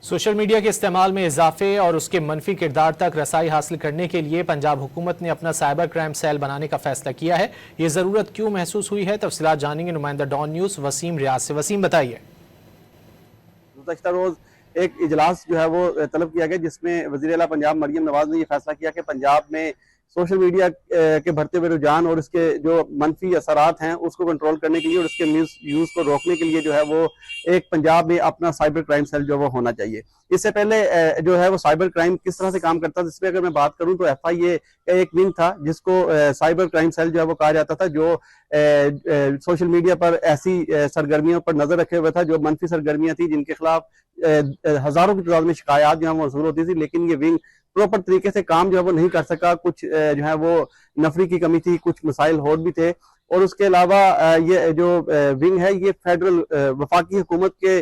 Social media کے استعمال میں اضافے اور اس کے منفی کردار تک رسائی حاصل کرنے کے لیے پنجاب حکومت نے اپنا سائبر کرائم سیل بنانے کا فیصلہ کیا ہے۔ یہ ضرورت کیوں محسوس ہوئی ہے؟ تفصیلات جانیں گے نمائندہ ڈان نیوز وسیم ریاض سے۔ وسیم بتائیے۔ گزشتہ روز ایک اجلاس جو ہے وہ طلب کیا گیا جس میں وزیر اعلیٰ پنجاب مریم نواز نے یہ فیصلہ کیا کہ پنجاب میں سوشل میڈیا کے بڑھتے ہوئے رجحان اور اس کے جو منفی اثرات ہیں اس کو کنٹرول کرنے کے لیے اور اس کے مس یوز کو روکنے کے لیے جو ہے وہ ایک پنجاب میں اپنا سائبر کرائم سیل جو وہ ہونا چاہیے۔ اس سے پہلے جو ہے وہ سائبر کرائم کس طرح سے کام کرتا ہے، جس پہ اگر میں بات کروں تو ایف آئی اے کا ایک ونگ تھا جس کو سائبر کرائم سیل جو ہے وہ کہا جاتا تھا، جو سوشل میڈیا پر ایسی سرگرمیوں پر نظر رکھے ہوئے تھا جو منفی سرگرمیاں تھیں جن کے خلاف ہزاروں کی تعداد میں شکایات جو ہیں وہ موصول ہوتی تھی، لیکن یہ ونگ پراپر طریقے سے کام جو ہے وہ نہیں کر سکا۔ کچھ جو ہے وہ نفری کی کمی تھی، کچھ مسائل اور بھی تھے، اور اس کے علاوہ یہ جو ونگ ہے یہ فیڈرل وفاقی حکومت کے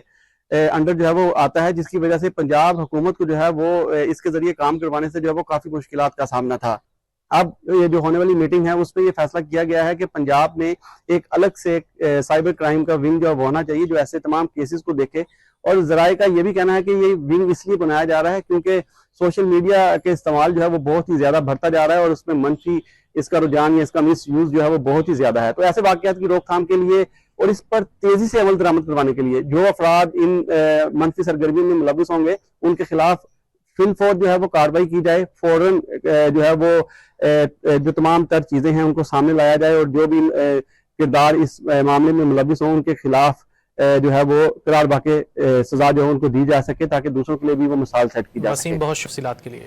انڈر جو ہے وہ آتا ہے، جس کی وجہ سے پنجاب حکومت کو جو ہے وہ اس کے ذریعے کام کروانے سے جو ہے وہ کافی مشکلات کا سامنا تھا۔ اب یہ جو ہونے والی میٹنگ ہے اس میں یہ فیصلہ کیا گیا ہے کہ پنجاب میں ایک الگ سے سائبر کرائم کا ونگ جو ہے وہ ہونا چاہیے جو ایسے تمام کیسز کو دیکھے، اور ذرائع کا یہ بھی کہنا ہے کہ یہ ونگ اس لیے بنایا جا رہا ہے کیونکہ سوشل میڈیا کے استعمال جو ہے وہ بہت ہی زیادہ بڑھتا جا رہا ہے اور اس میں منفی اس کا رجحان یا اس کا مس یوز جو ہے وہ بہت ہی زیادہ ہے۔ تو ایسے واقعات کی روک تھام کے لیے اور اس پر تیزی سے عمل درآمد کروانے کے لیے جو افراد ان منفی سرگرمیوں میں ملوث ہوں گے ان کے خلاف فی الفور جو ہے وہ کارروائی کی جائے، فوراً جو ہے وہ جو تمام تر چیزیں ہیں ان کو سامنے لایا جائے، اور جو بھی کردار اس معاملے میں ملوث ہوں ان کے خلاف جو ہے وہ قرار باقی سزا جو ہے ان کو دی جا سکے تاکہ دوسروں کے لیے بھی وہ مثال سیٹ کی جا سکے۔ وسیم بہت شکریہ تفصیلات کے لیے۔